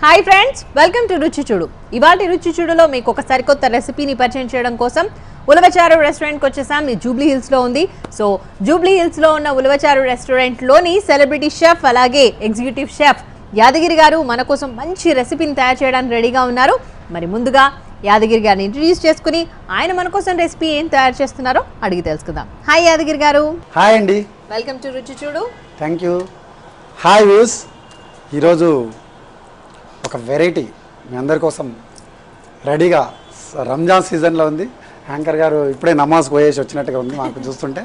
Hi friends, welcome to రుచి చూడు. ఇవాటి రుచి చూడులో మీకు ఒక సరికొత్త రెసిపీని పరిచయం చేయడం కోసం ఉలవచారు రెస్టారెంట్కి వచ్చేసాం. ఈ జూబ్లీ హిల్స్లో ఉంది. సో జూబ్లీ హిల్స్లో ఉన్న ఉలవచారు రెస్టారెంట్లోని సెలబ్రిటీ షెఫ్ అలాగే ఎగ్జిక్యూటివ్ షెఫ్ యాదగిరి గారు మన కోసం మంచి రెసిపీని తయారు చేయడానికి రెడీగా ఉన్నారు. మరి ముందుగా యాదగిరి గారిని ఇంట్రడ్యూస్ చేసుకుని ఆయన మన కోసం రెసిపీ ఏం తయారు చేస్తున్నారో అడిగి తెలుసుకుందాం. హాయ్ యాదగిరి గారు. హాయ్ అండి. వెల్కమ్ టు రుచి చూడు. Thank you. Hi views. ఈరోజు ఒక వెరైటీ మీ అందరి కోసం రెడీగా రంజాన్ సీజన్లో ఉంది. యాంకర్ గారు ఇప్పుడే నమాజ్ పోయేసి వచ్చినట్టుగా ఉంది మాకు చూస్తుంటే.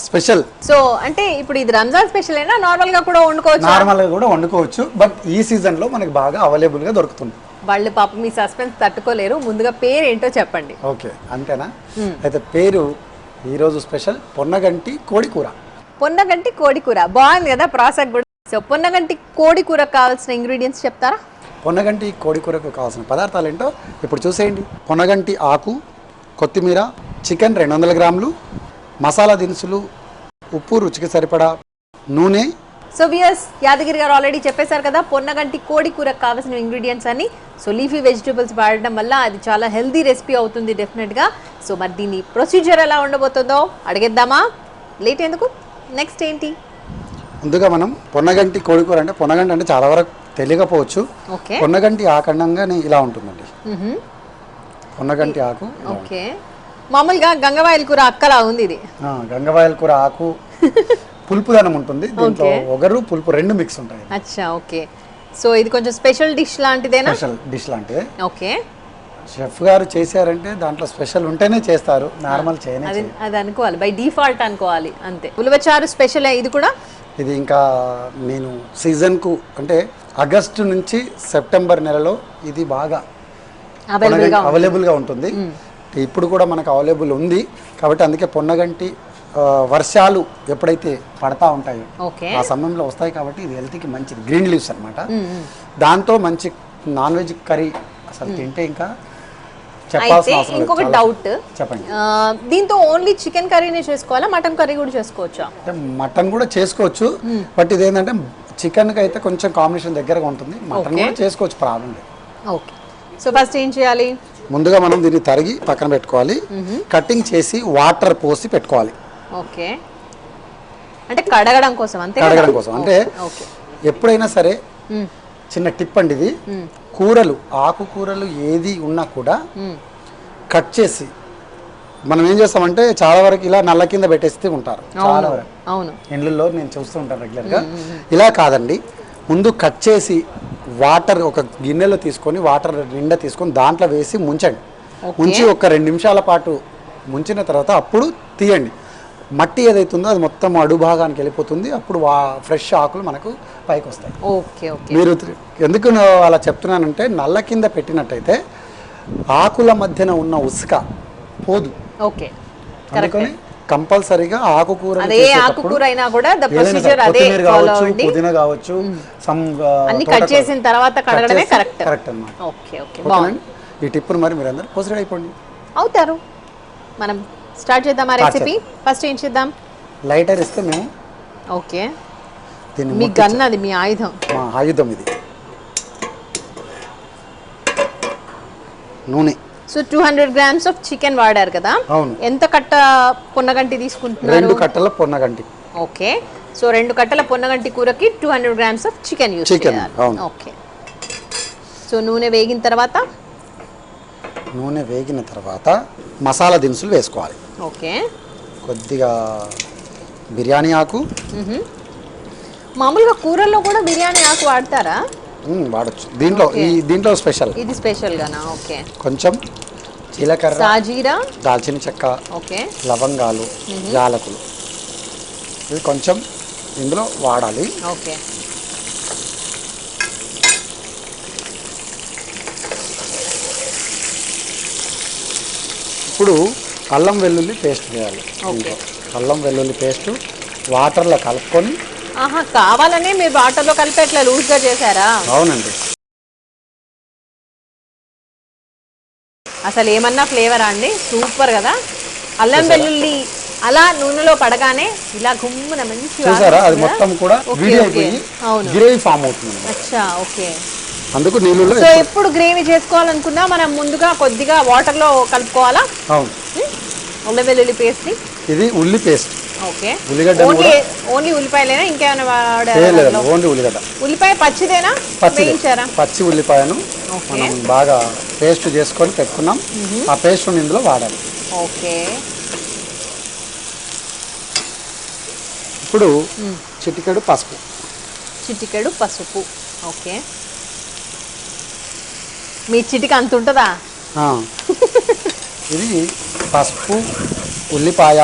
స్పెషల్. సో అంటే ఇప్పుడు ఇది రంజాన్ స్పెషల్ అయినా నార్మల్గా కూడా వండుకోవచ్చు? నార్మల్గా కూడా వండుకోవచ్చు, బట్ ఈ సీజన్లో మనకి బాగా అవైలబుల్గా దొరుకుతుంది. వాళ్ళు పాపం మీ సస్పెన్స్ తట్టుకోలేరు. ముందుగా పేరు ఏంటో చెప్పండి. ఓకే, అంతేనా? అయితే పేరు ఈరోజు స్పెషల్ పొన్నగంటి కోడి కూర. పొన్నగంటి కోడి కూర బాగుంది కదా ప్రాసెస్ కూడా. సో పొన్నగంటి కోడి కూరకు కావాల్సిన ఇంగ్రీడియంట్స్ చెప్తారా? పొన్నగంటి కోడి కూరకు కావాల్సిన పదార్థాలు ఏంటో ఇప్పుడు చూసేయండి. పొన్నగంటి ఆకు, కొత్తిమీర, చికెన్ 200 గ్రాములు, మసాలా దినుసులు, ఉప్పు రుచికి సరిపడా, నూనె. సో వియర్స్, యాదగిరి గారు ఆల్రెడీ చెప్పేశారు కదా పొన్నగంటి కోడి కూరకు కావాల్సిన ఇంగ్రీడియంట్స్ అని. సో లీఫీ వెజిటబుల్స్ వాడడం వల్ల అది చాలా హెల్దీ రెసిపీ అవుతుంది డెఫినెట్గా. సో మరి దీని ప్రొసీజర్ ఎలా ఉండబోతుందో అడిగేద్దామా? లేట్ ఎందుకు, నెక్స్ట్ ఏంటి? ముందుగా మనం పొన్నగంటి కోడి కూర అంటే పొన్నగంటి అంటే చాలా వరకు తెలియకపోవచ్చు. పొన్నగంటి ఆకండంగానే ఇలా ఉంటుందండి. పొన్నగంటి ఆకు. ఓకే, మామూలుగా గంగవాయల కూర అక్కలా ఉంది ఇది. గంగవాయల కూర ఆకు పులుపుదనం ఉంటుంది, దీంట్లో ఒగరు పులుపు రెండు మిక్స్ ఉంటాయి. అచ్చా, ఓకే. సో ఇది కొంచెం స్పెషల్ డిష్ లాంటిదేనా? స్పెషల్ డిష్ లాంటిదే. ఓకే. షెఫ్ గారు చేశారంటే దాంట్లో స్పెషల్ ఉంటేనే చేస్తారు, నార్మల్ చేయనే. అది అనుకోవాలి, బై డిఫాల్ట్ అనుకోవాలి అంతే. ఉలవచారు స్పెషల్ ఇది కూడా. ఇది ఇంకా నేను సీజన్కు అంటే ఆగస్టు నుంచి సెప్టెంబర్ నెలలో ఇది బాగా అవైలబుల్గా ఉంటుంది. ఇప్పుడు కూడా మనకు అవైలబుల్ ఉంది కాబట్టి అందుకే పొన్నగంటి వర్షాలు ఎప్పుడైతే పడతా ఉంటాయో ఆ సమయంలో వస్తాయి కాబట్టి ఇది హెల్త్కి మంచిది. గ్రీన్ లీవ్స్ అనమాట. దాంతో మంచి నాన్ వెజ్ కర్రీ అసలు తింటే ఇంకా చెప్పాల్సిన అవసరం లేదు. ఇంకొక డౌట్ చెప్పండి. దీంతో ఓన్లీ చికెన్ కర్రీనే చేసుకోవాలా, మటన్ కర్రీ కూడా చేసుకోవచ్చా? అంటే మటన్ కూడా చేసుకోవచ్చు, బట్ ఇది ఏంటంటే చికెన్కి అయితే కొంచెం కాంబినేషన్ దగ్గరగా ఉంటుంది. మటన్ కూడా చేసుకోవచ్చు, ప్రాబ్లం లేదు. ఓకే. సో ఫస్ట్ ఏం చేయాలి? ముందుగా మనం దీన్ని తరిగి పక్కన పెట్టుకోవాలి. కటింగ్ చేసి వాటర్ పోసి పెట్టుకోవాలి. ఓకే, అంటే కడగడం కోసం అంతే. కడగడం కోసం అంటే ఎప్పుడైనా సరే చిన్న టిప్ అండి ఇది. కూరలు ఆకుకూరలు ఏది ఉన్నా కూడా కట్ చేసి మనం ఏం చేస్తామంటే చాలా వరకు ఇలా నల్ల కింద పెట్టేస్తే ఉంటారు చాలా వరకు. అవును, ఇండ్లలో నేను చూస్తూ ఉంటాను రెగ్యులర్గా. ఇలా కాదండి, ముందు కట్ చేసి వాటర్ ఒక గిన్నెలో తీసుకొని వాటర్ నిండా తీసుకొని దాంట్లో వేసి ముంచండి. ముంచి ఒక 2 నిమిషాల పాటు ముంచిన తర్వాత అప్పుడు తీయండి. మట్టి ఏదైతుందో అది మొత్తం అడుగు భాగానికి వెళ్ళిపోతుంది. అప్పుడు ఫ్రెష్ ఆకులు మనకు పైకి వస్తాయి. Okay okay. మీరు ఎందుకు అలా చెప్తున్నానంటే నల్ల కింద పెట్టినట్టయితే ఆకుల మధ్యన ఉన్న ఉసుక పోదు. ఓకే, అందుకని కంపల్సరీగా ఆకుకూర పుదీనా కావచ్చు అన్ని కట్ చేసిన తర్వాత కడగడమే కరెక్ట్ అన్నమాట. ఈ టిప్పును మరి మీరు అందరూ పోసిడ్ అయిపోండి అవుతారు. మనం స్టార్ట్ చేద్దాం ఆ రెసిపీ. ఫస్ట్ ఏం చేద్దాం? లైటర్ ఇస్తే మేము. ఓకే, మీ గన్ అది మీ ఆయుధం. మా ఆయుధం ఇది. నూనె. సో 200 గ్రామ్స్ ఆఫ్ చికెన్ వాడారు కదా? అవును. ఎంత కట్ట పొన్నగంటి తీసుకుంటున్నారు? 2 కట్టల పొన్నగంటి. ఓకే, సో 2 కట్టల పొన్నగంటి కూరకి 200 గ్రామ్స్ ఆఫ్ చికెన్ యూస్ చేయాలి. ఓకే. సో నూనె వేగిన తర్వాత మసాలా దినుసులు వేసుకోవాలి. ఓకే. కొద్దిగా బిర్యానీ ఆకు. మామూలుగా కూరల్లో కూడా బిర్యానీ ఆకు వాడతారా? వాడచ్చు. దీంట్లో స్పెషల్ ఇది స్పెషల్ గానా? ఓకే. కొంచెం జీలకర్ర, సాజీరా, దాల్చిన చెక్క, ఓకే, లవంగాలు, యాలకులు ఇది కొంచెం ఇందులో వాడాలి. ఓకే. ఇప్పుడు అల్లం వెల్లుల్లి పేస్ట్ వేయాలి. అల్లం వెల్లుల్లి పేస్ట్ వాటర్లో కలుపుకొని. కావాలనే మీరు వాటర్లో కలిపి అట్లా లూజ్గా చేశారా? అవునండి. అసలు ఏమన్నా ఫ్లేవరా అండి? సూపర్ కదా. అల్లం వెల్లుల్లి అలా నూనెలో పడగానే ఇలా గుమ్మున మంచి చూసారా అది మొత్తం కూడా వేడి అయిపోయి గ్రేవీ ఫామ్ అవుతుంది. అచ్చా ఓకే. అందుకు నీళ్ళలో సో ఎప్పుడు గ్రేవీ చేసుకోవాలనుకున్నా మనం ముందుగా కొద్దిగా వాటర్ లో కలుపుకోవాలా? అవును. అల్లం వెల్లుల్లి పేస్ట్, ఇది ఉల్లి పేస్ట్. ఓకే. ఉల్లిగడ్డ ఓన్లీ ఉల్లిపాయలేనా ఇంకేమైనా వాడారా? ఓన్లీ ఉల్లిగడ్డ. ఉల్లిపాయ పచ్చిదేనా వేయించారా? పచ్చి ఉల్లిపాయను మనం బాగా పేస్ట్ చేసుకొని పెట్టుకున్నాం. ఆ పేస్ట్ ఇందులో వాడాలి. ఓకే. ఇప్పుడు చిటికెడు పసుపు. చిటికెడు పసుపు. ఓకే. మీ చిటిక అంత ఉంటుందా? ఇది పసుపు, ఉల్లిపాయ,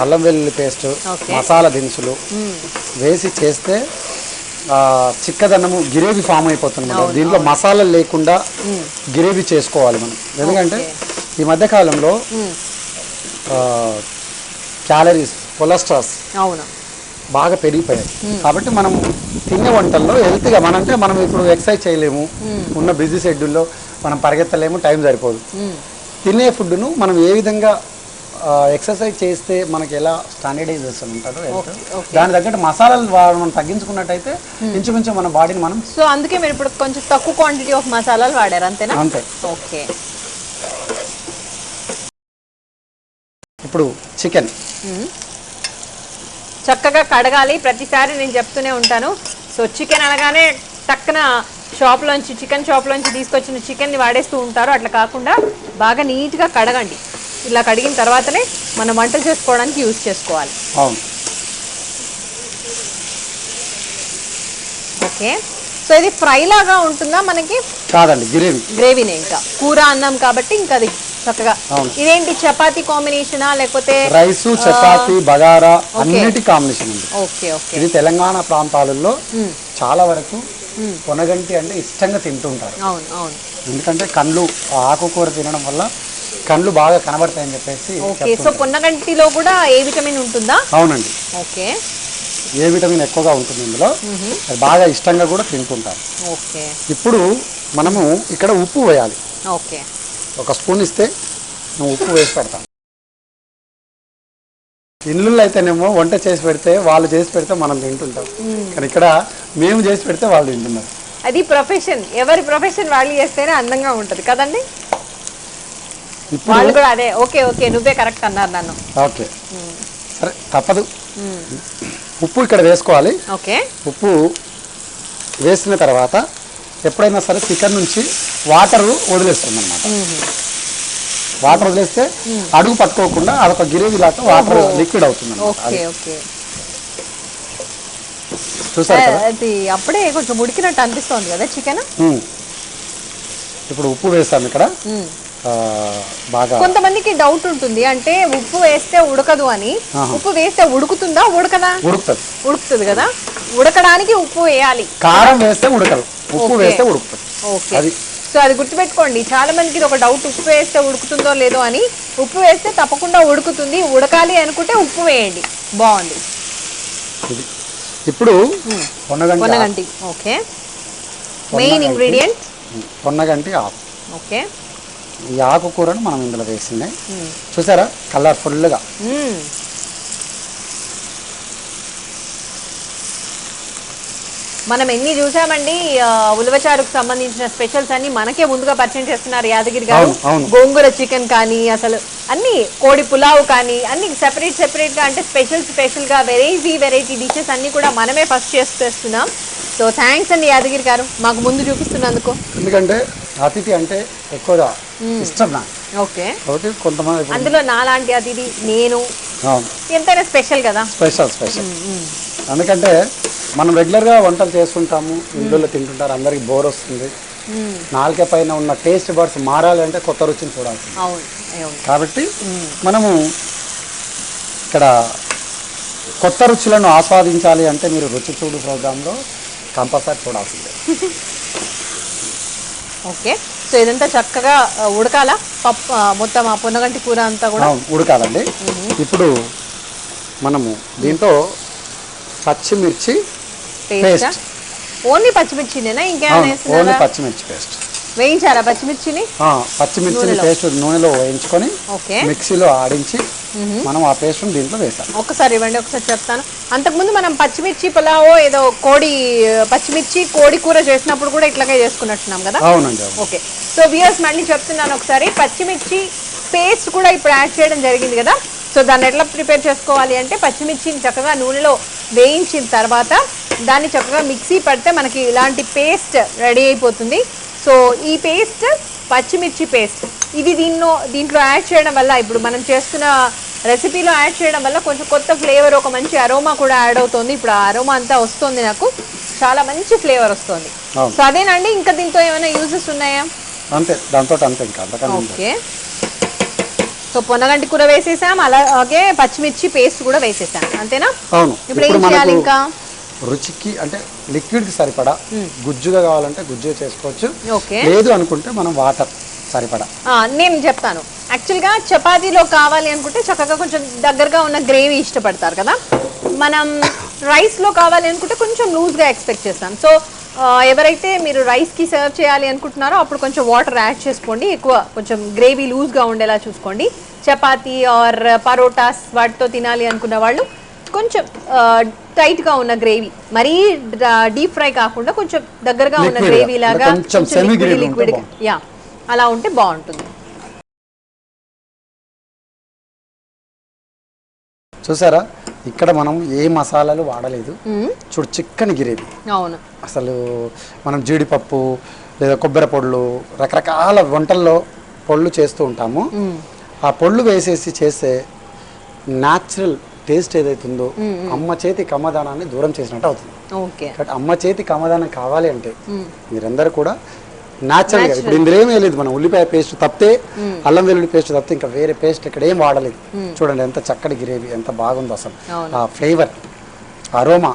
అల్లం వెల్లుల్లి పేస్ట్, మసాలా దినుసులు వేసి చేస్తే చిక్కదన్నము గ్రేవీ ఫామ్ అయిపోతుంది. దీంట్లో మసాలాలు లేకుండా గ్రేవీ చేసుకోవాలి మనం. ఎందుకంటే ఈ మధ్య కాలంలో క్యాలరీస్, కొలెస్ట్రాల్స్ బాగా పెరిగిపోయాయి. కాబట్టి మనం తినే వంటల్లో హెల్త్గా మనం ఇప్పుడు ఎక్సర్సైజ్ చేయలేము, ఉన్న బిజీ షెడ్యూల్లో మనం పరిగెత్తలేము, టైం సరిపోదు. తినే ఫుడ్ను మనం ఏ విధంగా ఎక్సర్సైజ్ చేస్తే మనకి ఎలా స్టాండర్డైజేషన్ ఉంటుందో దాని తగ్గట్టు మసాలాలు మనం తగ్గించుకున్నట్టయితే ఇంచుమించు మన బాడీని మనం. సో అందుకే మీరు ఇప్పుడు కొంచెం తక్కువ క్వాంటిటీ ఆఫ్ మసాలాలు వాడారు అంతేనా? అంతే. ఓకే. ఇప్పుడు చికెన్ చక్కగా కడగాలి. ప్రతిసారి నేను చెప్తూనే ఉంటాను. సో చికెన్ అనగానే టక్కున చికెన్ షాప్లోంచి తీసుకొచ్చిన చికెన్ని వాడేస్తూ ఉంటారు. అట్లా కాకుండా బాగా నీట్గా కడగండి. ఇలా కడిగిన తర్వాతనే మనం వంటలు చేసుకోవడానికి యూజ్ చేసుకోవాలి. ఓకే. సో ఇది ఫ్రై లాగా ఉంటుందా మనకి? కాదండి, గ్రేవీనే. ఇంకా కూర అన్నం కాబట్టి ఇంకా అది చక్కగా. ఇదేంటి చపాతీ కాంబినేషనా లేకపోతే రైస్, చపాతీ, బగారా అన్నిటి కాంబినేషన్ ఉంది. Okay okay. ఇది తెలంగాణ ప్రాంతాలలో చాలా వరకు పొనగంటి అంటే ఇష్టంగా తింటుంటారు. అవును అవును. ఎందుకంటే కళ్ళు ఆకుకూర తినడం వల్ల కళ్ళు బాగా కనబడతాయని చెప్పేసి. ఓకే. సో పొన్నగంటిలో కూడా ఏ విటమిన్ ఉంటుందా? అవునండి. ఓకే. ఏ విటమిన్ ఎక్కువగా ఉంటుంది ఇందులో, అది బాగా ఇష్టంగా కూడా తింటుంటారు. ఓకే. ఇప్పుడు మనము ఇక్కడ ఉప్పు వేయాలి. ఓకే. ఒక స్పూన్ ఇస్తే నువ్వు ఉప్పు వేసి పెడతాం. ఇల్లు అయితేనేమో వంట చేసి పెడితే వాళ్ళు చేసి పెడితే మనం తింటుంటాం, కానీ ఇక్కడ మేము చేసి పెడితే వాళ్ళు తింటున్నారు. అది ప్రొఫెషన్. ఎవరి ప్రొఫెషన్ వాళ్ళు చేస్తేనే అందంగా ఉంటుంది కదండి. వాళ్ళు కూడా అదే. ఓకే ఓకే, నువ్వే కరెక్ట్ అన్నారు నన్ను. ఓకే సరే, తప్పదు. ఉప్పు ఇక్కడ వేసుకోవాలి. ఓకే. ఉప్పు వేసిన తర్వాత ఎప్పుడైనా సరే చికెన్ నుంచి వాటర్ వదిలేస్తుంది అన్నమాట. వాటర్ వదిలేస్తే అడుగు పట్టుకోకుండా అదొక గ్రేవీ లాగా వాటర్ లిక్విడ్ అవుతుంది. చూసారు కదా, అది అప్పుడే కొంచెం ఉడికినట్టు అనిపిస్తుంది కదా చికెన్. ఇప్పుడు ఉప్పు వేస్తాం ఇక్కడ బాగా. కొంతమందికి డౌట్ ఉంటుంది, అంటే ఉప్పు వేస్తే ఉడకదు అని. ఉప్పు వేస్తే ఉడుకుతుందా ఉడకదా? ఉడుకుతుంది కదా. ఉడకడానికి ఉప్పు వేయాలి. కారం వేస్తే ఉడకదు, ఉప్పు వేస్తే ఉడుకుతుంది. ఓకే. సో అది గుర్తుపెట్టుకోండి. చాలా మందికి ఇది ఒక డౌట్, ఉప్పు వేస్తే ఉడుకుతుందో లేదో అని. ఉప్పు వేస్తే తప్పకుండా ఉడుకుతుంది. ఉడకాలి అనుకుంటే ఉప్పు వేయండి. బాగుంది. ఇప్పుడు పొన్నగంటి. ఓకే. మెయిన్ ఇంగ్రీడియంట్ పొన్నగంటి ఆకు. ఓకే. ఈ ఆకుకూరను మనం ఇందులో వేసింది. చూసారా కలర్ఫుల్గా. మనం ఎన్ని చూసామండి. ఉలవచారుకు సంబంధించిన స్పెషల్స్ అన్ని మనకే ముందుగా పరిచయం చేస్తున్నారు యాదగిరి గారు. గోంగూర చికెన్ కానీ, అసలు అన్ని కోడి పులావ్ కానీ, అన్ని సెపరేట్ గా, అంటే స్పెషల్ గా వెరైటీ డిషెస్ అన్ని కూడా మనమే ఫస్ట్ చేస్తున్నాం. సో థ్యాంక్స్ అండి యాదగిరి గారు, మాకు ముందు చూపిస్తున్నందుకు. ఎందుకంటే అతిథి అంటే ఎక్కువగా ఇష్టం నాకు. ఓకే. కొంతమంది అందులో నాలాంటి అతిథి నేను ఎంతైనా స్పెషల్ కదా. స్పెషల్. ఎందుకంటే మనం రెగ్యులర్గా వంటలు చేస్తుంటాము, ఇంట్లో తింటుంటారు, అందరికి బోర్ వస్తుంది. నాలుక పైన ఉన్న టేస్ట్ బర్డ్స్ మారాలి అంటే కొత్త రుచిని చూడాలి. కాబట్టి మనము ఇక్కడ కొత్త రుచులను ఆస్వాదించాలి అంటే మీరు రుచి చూడు ప్రోగ్రాంలో కంపల్సరీ చూడాల్సిందే. ఓకే. సో ఇదంతా చక్కగా ఉడకాలా? పప్పు మొత్తం ఆ పొన్నగంటి కూర అంతా కూడా ఉడకాలండి. ఇప్పుడు మనము దీంట్లో పచ్చిమిర్చి పేస్ట్. ఓన్లీ పచ్చిమిర్చినేనా ఇంకేమైనా? ఓన్లీ పచ్చిమిర్చి పేస్ట్ వేయించారా పచ్చిమిర్చిని? పచ్చిమిర్చిని పేస్ట్ నూనెలో వేయించుకొని మిక్సీలో ఆడించి మనం ఆ పేస్ట్ దీంట్లో వేసాం. ఒకసారి ఇవ్వండి, ఒకసారి చెప్తాను. అంతకుముందు మనం పచ్చిమిర్చి పులావో ఏదో పచ్చిమిర్చి కోడి కూర చేసినప్పుడు కూడా ఇట్లాగే చేసుకున్నట్టున్నాం కదా. అవునండి. ఓకే, సో వ్యూయర్స్ మళ్ళీ చెప్తున్నాను ఒకసారి, పచ్చిమిర్చి పేస్ట్ కూడా ఇప్పుడు యాడ్ చేయడం జరిగింది కదా. సో దాన్ని ఎట్లా ప్రిపేర్ చేసుకోవాలి అంటే, పచ్చిమిర్చిని చక్కగా నూనెలో వేయించిన తర్వాత దాన్ని చక్కగా మిక్సీ పడితే మనకి ఇలాంటి పేస్ట్ రెడీ అయిపోతుంది. సో ఈ పేస్ట్ పచ్చిమిర్చి పేస్ట్ ఇది దీంట్లో యాడ్ చేయడం వల్ల, ఇప్పుడు మనం చేస్తున్న రెసిపీలో యాడ్ చేయడం వల్ల కొంచెం కొత్త ఫ్లేవర్, ఒక మంచి అరోమా కూడా యాడ్ అవుతుంది. ఇప్పుడు ఆ అరోమా అంతా వస్తుంది, నాకు చాలా మంచి ఫ్లేవర్ వస్తుంది. సో అదేనండి, ఇంకా దీంతో ఏమైనా యూజెస్ ఉన్నాయా? అంతే, దాంతో అంతే. ఇంకా ఓకే, సో పొన్నగంటి కూర వేసేసాం, అలాగే పచ్చిమిర్చి పేస్ట్ కూడా వేసేసాం, అంతేనా? అవును. ఇప్పుడు ఏం చేయాలి ఇంకా? రుచికి అంటే లిక్విడ్ కి సరిపడా గుజ్జుగా కావాలంటే గుజ్జుగా చేసుకోవచ్చు. ఓకే, లేదు అనుకుంటే మనం వాటర్ సరిపడా. నేను చెప్తాను. యాక్చువల్గా చపాతీలో కావాలి అనుకుంటే చక్కగా కొంచెం దగ్గరగా ఉన్న గ్రేవీ ఇష్టపడతారు కదా. మనం రైస్లో కావాలి అనుకుంటే కొంచెం లూజ్గా ఎక్స్పెక్ట్ చేస్తాం. సో ఎవరైతే మీరు రైస్కి సర్వ్ చేయాలి అనుకుంటున్నారో అప్పుడు కొంచెం వాటర్ యాడ్ చేసుకోండి, ఎక్కువ కొంచెం గ్రేవీ లూజ్గా ఉండేలా చూసుకోండి. చపాతీ ఆర్ పరోటాస్ వాటితో తినాలి అనుకున్న వాళ్ళు కొంచెం టైట్గా ఉన్న గ్రేవీ, మరీ డీప్ ఫ్రై కాకుండా కొంచెం దగ్గరగా ఉన్న గ్రేవీ లాగా, లిక్విడ్ యా, అలా ఉంటే బాగుంటుంది. చూసారా, ఇక్కడ మనం ఏ మసాలాలు వాడలేదు. చూడు, చిక్కని గ్రేవీ. అవును, అసలు మనం జీడిపప్పు లేదా కొబ్బరి పొడులు, రకరకాల వంటల్లో పొళ్ళు చేస్తూ ఉంటాము. ఆ పొళ్ళు వేసేసి చేస్తే న్యాచురల్ టేస్ట్ ఏదైతుందో అమ్మ చేతి కమ్మదానాన్ని దూరం చేసినట్టు అవుతుంది. కాబట్టి అమ్మ చేతి కమ్మదానం కావాలి అంటే మీరందరూ కూడా న్యాచురల్ గా, ఇప్పుడు ఇందులో ఏమీ లేదు, మనం ఉల్లిపాయ పేస్ట్ తప్పితే, అల్లం వెల్లుల్లి పేస్ట్ తప్పితే ఇంకా వేరే పేస్ట్ ఇక్కడ ఏం వాడలేదు. చూడండి ఎంత చక్కటి గ్రేవీ, ఎంత బాగుందో అసలు. ఆ ఫ్లేవర్, అరోమా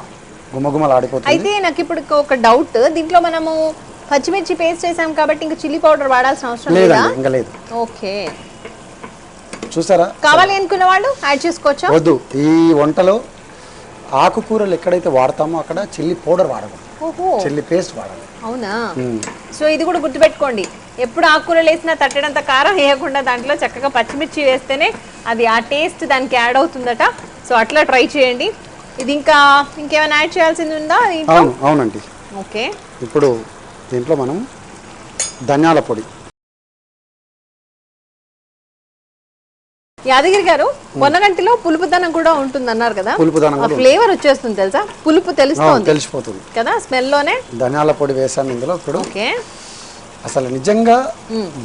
గుమగుమలాడిపోతుంది. అయితే నాకు ఇప్పుడు ఒక డౌట్, దీంట్లో మనము పచ్చిమిర్చి పేస్ట్ చేసాం కాబట్టి ఇంకా చిల్లీ పౌడర్ వాడాల్సిన అవసరం లేదా? ఇంకా లేదు. ఓకే, చూసారా, కావాలి అనుకున్న వాళ్ళు యాడ్ చేసుకోవచ్చా? వద్దు, ఈ వంటలో ఆకుకూరలు ఎక్కడైతే వాడతామో అక్కడ చిల్లీ పౌడర్ వాడకూడదు, చిల్లీ పేస్ట్ వాడాలి. అవునా? సో ఇది కూడా గుర్తుపెట్టుకోండి, ఎప్పుడు ఆకుకూరలు వేసినా తట్టడంత కారం వేయకుండా దాంట్లో చక్కగా పచ్చిమిర్చి వేస్తేనే అది ఆ టేస్ట్ దానికి యాడ్ అవుతుందట. సో అట్లా ట్రై చేయండి. ఇది ఇంకేమైనా యాడ్ చేయాల్సింది ఉందా? అవునండి. ఓకే, ఇప్పుడు దీంట్లో మనం ధనియాల పొడి. యాదగిరి గారు, పొన్నగంటిలో పులుపుదనం కూడా ఉంటుంది అన్నారు కదా, ఫ్లేవర్ వచ్చేస్తుంది తెలుసా, పులుపు తెలిసిపోతుంది కదా స్మెల్ లోనే. ధనియాల పొడి వేసాను ఇందులో ఇప్పుడు. అసలు నిజంగా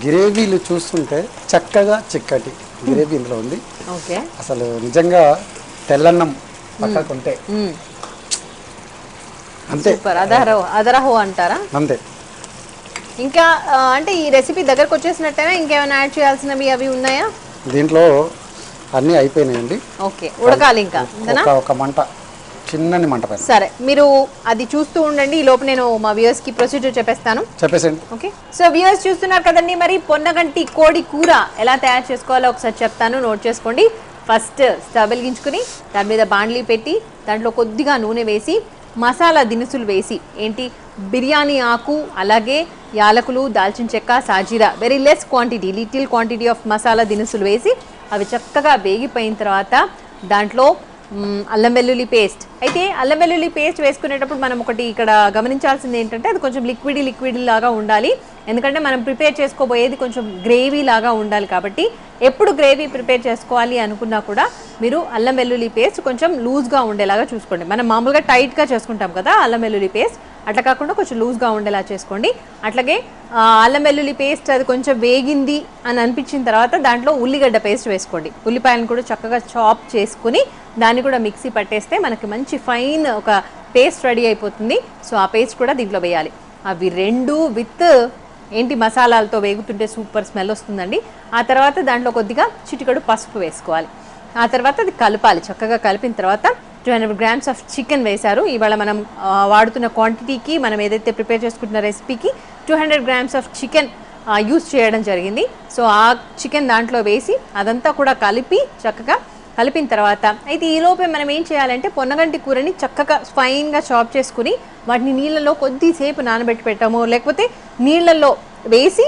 గ్రేవీలు చూస్తుంటే చక్కగా చిక్కటి గ్రేవీ ఇందులో ఉంది. అసలు నిజంగా తెల్లన్నం పక్కకుంటే అంతే, అదరహో అంటారా అంతే. ఇంకా అంటే ఈ రెసిపీ దగ్గరకు వచ్చేసినట్టేనా, ఇంకేమైనా యాడ్ చేయాల్సినవి అవి ఉన్నాయా? దీంట్లో అన్నీ అయిపోయినాయండి. ఓకే, ఉడకాలి ఇంకా ఒక మంట, చిన్నని మంట పైన. సరే, మీరు అది చూస్తూ ఉండండి, ఈ లోపు నేను మా వ్యూయర్స్ కి ప్రొసీజర్ చెప్పేసేయండి. ఓకే, సో వ్యూయర్స్ చూస్తున్నారు కదండి, మరి పొన్నగంటి కోడి కూర ఎలా తయారు చేసుకోవాలో ఒకసారి చెప్తాను, నోట్ చేసుకోండి. ఫస్ట్ స్టవ్ వెలిగించుకుని దాని మీద బాండ్లీ పెట్టి దాంట్లో కొద్దిగా నూనె వేసి మసాలా దినుసులు వేసి, ఏంటి బిర్యానీ ఆకు, అలాగే యాలకులు, దాల్చిన చెక్క, సాజీరా, very less quantity, little quantity of masala దినుసులు వేసి అవి చక్కగా వేగిపోయిన తర్వాత దాంట్లో అల్లం వెల్లుల్లి పేస్ట్. అయితే అల్లం వెల్లుల్లి పేస్ట్ వేసుకునేటప్పుడు మనం ఒకటి ఇక్కడ గమనించాల్సింది ఏంటంటే, అది కొంచెం లిక్విడ్ లాగా ఉండాలి, ఎందుకంటే మనం ప్రిపేర్ చేసుకోబోయేది కొంచెం గ్రేవీ లాగా ఉండాలి. కాబట్టి ఎప్పుడు గ్రేవీ ప్రిపేర్ చేసుకోవాలి అనుకున్నా కూడా మీరు అల్లం వెల్లుల్లి పేస్ట్ కొంచెం లూజ్గా ఉండేలాగా చూసుకోండి. మనం మామూలుగా టైట్గా చేసుకుంటాం కదా అల్లం వెల్లుల్లి పేస్ట్, అట్లా కాకుండా కొంచెం లూజ్గా ఉండేలా చేసుకోండి. అట్లాగే అల్లం వెల్లుల్లి పేస్ట్ అది కొంచెం వేగింది అని అనిపించిన తర్వాత దాంట్లో ఉల్లిగడ్డ పేస్ట్ వేసుకోండి. ఉల్లిపాయలను కూడా చక్కగా చాప్ చేసుకుని దాన్ని కూడా మిక్సీ పట్టేస్తే మనకి మంచి ఫైన్ ఒక పేస్ట్ రెడీ అయిపోతుంది. సో ఆ పేస్ట్ కూడా దీంట్లో వేయాలి. అవి రెండు విత్ ఏంటి మసాలాలతో వేగుతుంటే సూపర్ స్మెల్ వస్తుందండి. ఆ తర్వాత దాంట్లో కొద్దిగా చిటికెడు పసుపు వేసుకోవాలి. ఆ తర్వాత అది కలపాలి. చక్కగా కలిపిన తర్వాత 200 grams ఆఫ్ చికెన్ వేశారు. ఇవాళ మనం వాడుతున్న క్వాంటిటీకి, మనం ఏదైతే ప్రిపేర్ చేసుకుంటున్న రెసిపీకి 200 grams ఆఫ్ చికెన్ యూజ్ చేయడం జరిగింది. సో ఆ చికెన్ దాంట్లో వేసి అదంతా కూడా చక్కగా కలిపిన తర్వాత, అయితే ఈలోపే మనం ఏం చేయాలంటే పొన్నగంటి కూరని చక్కగా ఫైన్గా చాప్ చేసుకుని వాటిని నీళ్ళలో కొద్దిసేపు నానబెట్టి పెట్టాము, లేకపోతే నీళ్ళల్లో వేసి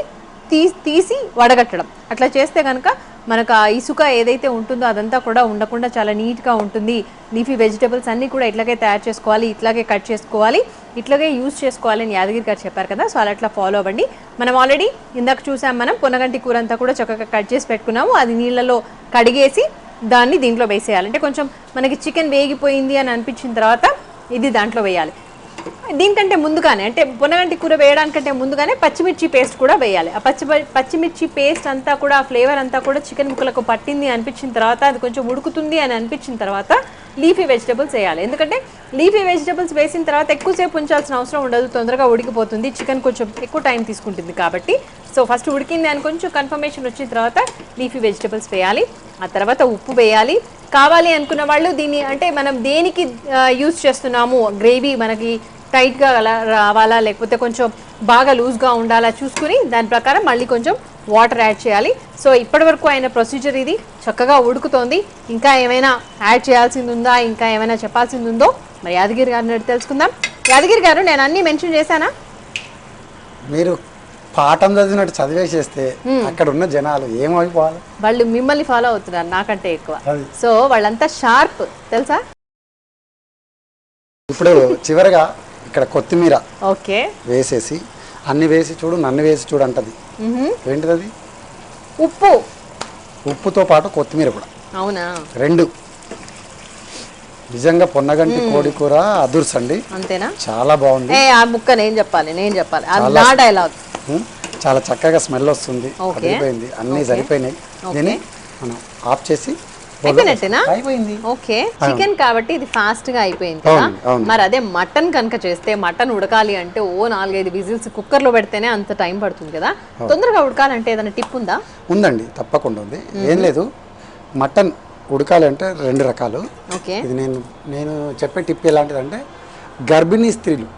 తీసి వడగట్టడం, అట్లా చేస్తే కనుక మనకు ఆ ఇసుక ఏదైతే ఉంటుందో అదంతా కూడా ఉండకుండా చాలా నీట్గా ఉంటుంది. లీఫీ వెజిటబుల్స్ అన్నీ కూడా ఇట్లాగే తయారు చేసుకోవాలి, ఇట్లాగే కట్ చేసుకోవాలి, ఇట్లాగే యూజ్ చేసుకోవాలి అని యాదగిరి గారు చెప్పారు కదా. సో అలా ఫాలో అవ్వండి. మనం ఆల్రెడీ ఇందాక చూసాం, మనం పొనగంటి కూర అంతా కూడా చక్కగా కట్ చేసి పెట్టుకున్నాము. అది నీళ్ళలో కడిగేసి దాన్ని దీంట్లో వేసేయాలి. అంటే కొంచెం మనకి చికెన్ వేగిపోయింది అని అనిపించిన తర్వాత ఇది దాంట్లో వేయాలి. దీనికంటే ముందుగానే, అంటే పొనగంటి కూర వేయడానికంటే ముందుగానే పచ్చిమిర్చి పేస్ట్ కూడా వేయాలి. ఆ పచ్చిమిర్చి పేస్ట్ అంతా కూడా, ఆ ఫ్లేవర్ అంతా కూడా చికెన్ ముక్కలకు పట్టింది అనిపించిన తర్వాత, అది కొంచెం ఉడుకుతుంది అని అనిపించిన తర్వాత లీఫీ వెజిటబుల్స్ వేయాలి. ఎందుకంటే లీఫీ వెజిటబుల్స్ వేసిన తర్వాత ఎక్కువసేపు ఉంచాల్సిన అవసరం ఉండదు, తొందరగా ఉడికిపోతుంది. చికెన్ కొంచెం ఎక్కువ టైం తీసుకుంటుంది కాబట్టి సో ఫస్ట్ ఉడికింది అని కొంచెం కన్ఫర్మేషన్ వచ్చిన తర్వాత లీఫీ వెజిటబుల్స్ వేయాలి. ఆ తర్వాత ఉప్పు వేయాలి. కావాలి అనుకున్న వాళ్ళు దీన్ని, అంటే మనం దేనికి యూజ్ చేస్తున్నాము, గ్రేవీ మనకి టైట్గా అలా రావాలా లేకపోతే కొంచెం బాగా లూజ్గా ఉండాలా చూసుకుని దాని ప్రకారం మళ్ళీ కొంచెం వాటర్ యాడ్ చేయాలి. సో ఇప్పటి వరకు అయిన ప్రొసీజర్ ఇది. చక్కగా ఉడుకుతోంది. ఇంకా ఏమైనా యాడ్ చేయాల్సింది ఉందా, ఇంకా ఏమైనా చెప్పాల్సింది ఉందో మరి యాదగిరి గారిని తెలుసుకుందాం. యాదగిరి గారు, నేను అన్నీ మెన్షన్ చేశానా? మీరు పాఠం చదివినట్టు చదివేసేస్తే అక్కడ ఉన్న జనాలు ఏమైపోవాలి? వాళ్ళు మిమ్మల్ని ఫాలో అవుతున్నారు నాకంటే ఎక్కువ. సో వాళ్ళంతా షార్ప్ తెలుసా. ఇప్పుడు చివరిగా ఇక్కడ కొత్తిమీర ఓకే వేసేసి, అన్ని వేసి చూడు, నన్ను వేసి చూడు అంటది. ఏంటిది అది? ఉప్పు. ఉప్పుతో పాటు కొత్తిమీర కూడా. అవునా? రెండు. నిజంగా పొన్నగంటి కోడి కూర అదుర్స్ అండి. అంతేనా? చాలా బాగుంది. ఆ ముక్క నేను చెప్పాలి అది నా డైలాగ్. చాలా చక్కగా స్మెల్ వస్తుంది. అయిపోయింది, అన్ని సరిపోయినాయి. దీన్ని మనం ఆఫ్ చేసి అయిపోయినట్టేనా? అయిపోయింది. ఓకే, చికెన్ కాబట్టి ఇది ఫాస్ట్ గా అయిపోయింది కదా. మరి అదే మటన్ కనుక చేస్తే, మటన్ ఉడకాలి అంటే 4-5 విజిల్స్ కుక్కర్ లో పెడితేనే అంత టైం పడుతుంది కదా. తొందరగా ఉడకాలంటే ఏదైనా టిప్ ఉందా? ఉందండి, తప్పకుండా ఉంది. ఏం లేదు, మటన్ ఉడకాలి అంటే 2 రకాలు. ఓకే, ఇది నేను చెప్పే టిప్ ఎలాంటిదంటే, గర్భిణీ స్త్రీలు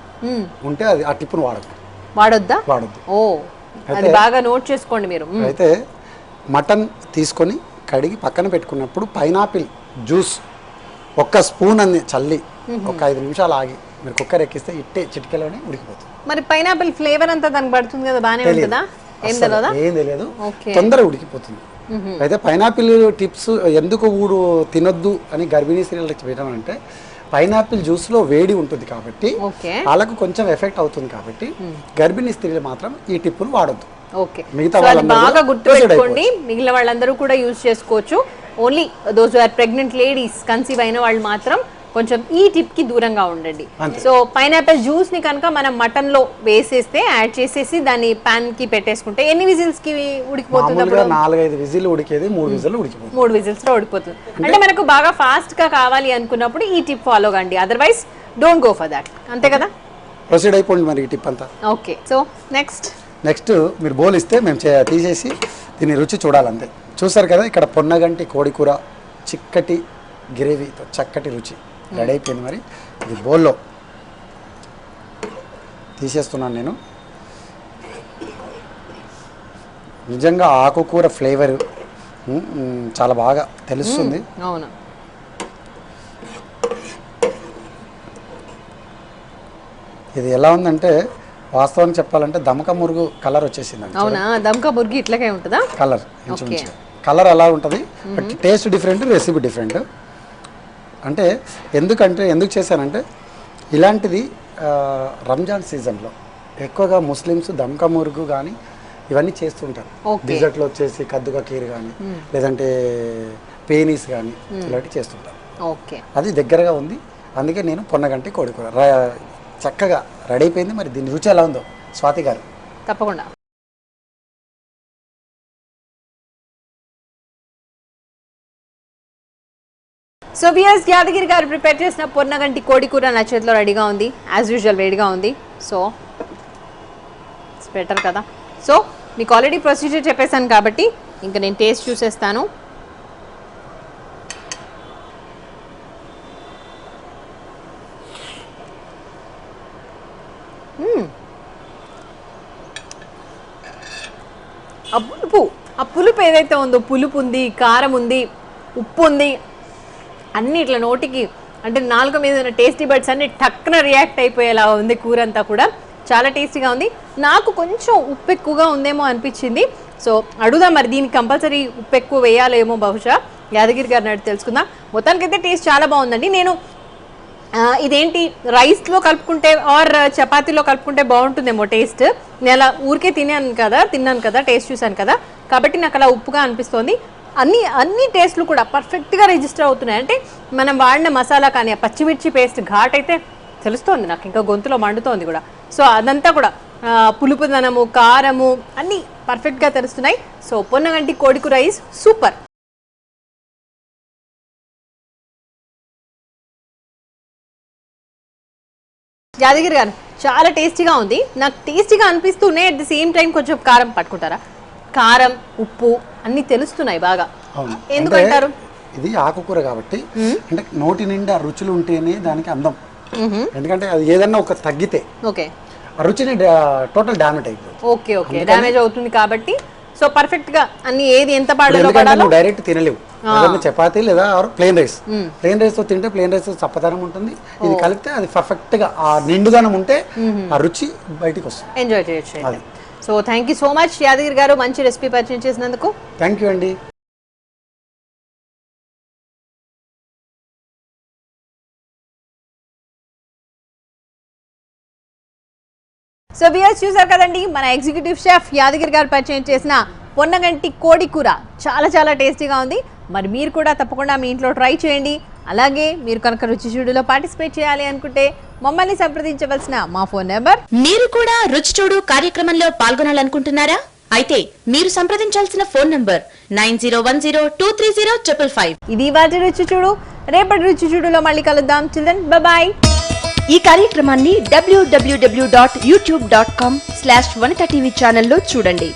ఉంటే అది ఆ టిప్ను వాడొద్దా? వాడొద్దు. ఓ, అది బాగా నోట్ చేసుకోండి మీరు. అయితే మటన్ తీసుకొని కడిగి పక్కన పెట్టుకున్నప్పుడు పైనాపిల్ జ్యూస్ 1 స్పూన్ అని చల్లి 5 నిమిషాలు ఆగి మీరు కుక్కర్ ఎక్కిస్తే ఇట్టే చిటికెలోనే ఉడికిపోతుంది. మరి పైనాపిల్ ఫ్లేవర్ అంతా దానికి పడుతుంది కదా, బాగానే ఉంటుందా? ఏం తెలియదు, తొందరగా ఉడికిపోతుంది. అయితే పైనాపిల్ టిప్స్ ఎందుకు తినొద్దు అని గర్భిణీ స్త్రీలకు పెట్టామంటే, పైనాపిల్ జ్యూస్లో వేడి ఉంటుంది కాబట్టి వాళ్ళకు కొంచెం ఎఫెక్ట్ అవుతుంది కాబట్టి గర్భిణీ స్త్రీలు మాత్రం ఈ టిప్పును వాడొద్దు. ఓకే, బాగా గుర్తుపెట్టుకోండి. మిగిలిన వాళ్ళందరూ కూడా యూజ్ చేసుకోవచ్చు. Only those are pregnant ladies, conceive అయిన వాళ్ళు మాత్రం కొంచెం ఈ టిప్ కి దూరంగా ఉండండి. సో పైనాపిల్ జ్యూస్ ని కనుక మనం మటన్ లో వేసేస్తే, యాడ్ చేసేసి దాన్ని పాన్ కి పెట్టేసుకుంటే ఎన్ని విజిల్స్ కి ఉడికిపోతుంది? 4-5 విజిల్ ఉడికేది 3 విజిల్ ఉడికిపోతుంది. 3 విజిల్స్ లో ఉడికిపోతుంది. అంటే మనకు బాగా ఫాస్ట్ గా కావాలి అనుకున్నప్పుడు ఈ టిప్ ఫాలో కండి, otherwise don't go for that. అంతే కదా? ప్రొసీడ్ అయిపోండి మరి ఈ టిప్ అంతా. ఓకే, సో నెక్స్ట్ మీరు బౌల్ ఇస్తే మేము తీసేసి దీన్ని రుచి చూడాలంతే. చూసారు కదా, ఇక్కడ పొన్నగంటి కోడి కూర చిక్కటి గ్రేవీతో చక్కటి రుచి రెడీ అయిపోయింది. మరి ఇది బౌల్లో తీసేస్తున్నాను నేను. నిజంగా ఆకుకూర ఫ్లేవర్ చాలా బాగా తెలుస్తుంది. అవును, ఇది ఎలా ఉందంటే, వాస్తవానికి చెప్పాలంటే దమక మురుగు కలర్ వచ్చేసింది. అవునా? దమక మురుగు ఇట్లాగే ఉంటుందా? కలర్ అలా ఉంటుంది, but taste different, recipe different. అంటే ఎందుకు చేశానంటే, ఇలాంటిది రంజాన్ సీజన్లో ఎక్కువగా ముస్లిమ్స్ దమక మురుగు కానీ ఇవన్నీ చేస్తుంటారు. డిజర్ట్లో వచ్చేసి కద్దుక కీర్ కానీ లేదంటే పేనీస్ కానీ ఇలాంటివి చేస్తుంటారు. అది దగ్గరగా ఉంది, అందుకే నేను పొన్నగంటి కోడి కూర చక్కగా రెడీ అయిపోయింది. మరి దీని రుచి ఎలా ఉందో స్వాతి గారు తప్పకుండా. సో వియర్స్, యాదగిరి గారు ప్రిపేర్ చేసిన పొన్నగంటి కోడి కూర నా చేతిలో రెడీగా ఉంది. యాజ్ యూజువల్ వేడిగా ఉంది. సో ఇట్స్ బెటర్ కదా. సో మీకు ఆల్రెడీ ప్రొసీజర్ చెప్పేశాను కాబట్టి ఇంకా నేను టేస్ట్ చూసేస్తాను. ఆ పులుపు ఏదైతే ఉందో, పులుపు ఉంది, కారం ఉంది, ఉప్పు ఉంది, అన్నీ ఇట్లా నోటికి అంటే నాలుక మీద ఉన్న టేస్టీ బడ్స్ అన్ని టక్కున రియాక్ట్ అయిపోయేలా ఉంది. కూర అంతా కూడా చాలా టేస్టీగా ఉంది. నాకు కొంచెం ఉప్పు ఎక్కువగా ఉందేమో అనిపించింది. సో అడుగుదాం మరి దీనికి కంపల్సరీ ఉప్పు ఎక్కువ వేయాలేమో బహుశా యాదగిరి గారిని అడిగి తెలుసుకుందాం. మొత్తానికైతే టేస్ట్ చాలా బాగుందండి. నేను ఇదేంటి రైస్లో కలుపుకుంటే ఆర్ చపాతీలో కలుపుకుంటే బాగుంటుందేమో టేస్ట్. నేను అలా ఊరికే తిన్నాను కదా టేస్ట్ చూశాను కదా, కాబట్టి నాకు అలా ఉప్పుగా అనిపిస్తోంది. అన్ని టేస్ట్లు కూడా పర్ఫెక్ట్గా రిజిస్టర్ అవుతున్నాయి. అంటే మనం వాడిన మసాలా కానీ ఆ పచ్చిమిర్చి పేస్ట్ ఘాట్ అయితే తెలుస్తోంది నాకు, ఇంకా గొంతులో మండుతోంది కూడా. సో అదంతా కూడా పులుపుదనము కారము అన్నీ పర్ఫెక్ట్గా తెలుస్తున్నాయి. సో పొన్నగంటి కోడికూర రైస్ సూపర్. యాదగిరి గారు చాలా టేస్టీగా ఉంది. నాకు టేస్టీగా అనిపిస్తూనే అట్ ది సేమ్ టైం కొంచెం కారం పట్టుకుంటారా? కారం ఉప్పు అన్ని తెలుస్తున్నాయి బాగా. ఎందుకంటారు? ఇది ఆకుకూర కాబట్టి అంటే నోటి నిండా రుచులు ఉంటేనే దానికి అందం. ఎందుకంటే అది ఏదన్నా ఒక తగ్గితే ఆ రుచిని టోటల్ డామేజ్ అయిపోతుంది. ఓకే డామేజ్ అవుతుంది కాబట్టి సో పర్ఫెక్ట్ గా అన్ని ఏది ఎంత పడాలో డైరెక్ట్ తినలేవు. చపాతీ లేదా ప్లెయిన్ రైస్ తో తింటే ప్లెయిన్ రైస్ చప్పదనం ఉంటుంది. ఇది కలిపితే అది పర్ఫెక్ట్ గా ఆ నిండుదనం ఉంటే ఆ రుచి బయటికి వస్తుంది, ఎంజాయ్ చేయొచ్చు. So thank you so much Yadagiri గారు, మంచి రెసిపీ పరిచయం చేసినందుకు. థ్యాంక్ యూ అండి. సో వ్యూయర్స్ చూసారు కదండి, మన ఎగ్జిక్యూటివ్ షెఫ్ యాదగిరి గారు పరిచయం చేసిన పొన్నగంటి కోడి కూర చాలా చాలా టేస్టీగా ఉంది. మరి మీరు కూడా తప్పకుండా మీ ఇంట్లో ట్రై చేయండి. అలాగే మీరు కనుక రుచి చూడులో పార్టిసిపేట్ చేయాలి అనుకుంటే మమ్మల్ని సంప్రదించవలసిన మా ఫోన్ నెంబర్. మీరు కూడా రుచి చూడు కార్యక్రమంలో పాల్గొనాలనుకుంటున్నారా? అయితే మీరు సంప్రదించాల్సిన ఫోన్ నంబర్ 9010230555. ఇది వాటి రుచి చూడు. రేపటి రుచి చూడులో మళ్ళీ కలుద్దాం. Children bye. ఈ కార్యక్రమాన్ని www.youtube.com/vanita TV ఛానల్లో చూడండి.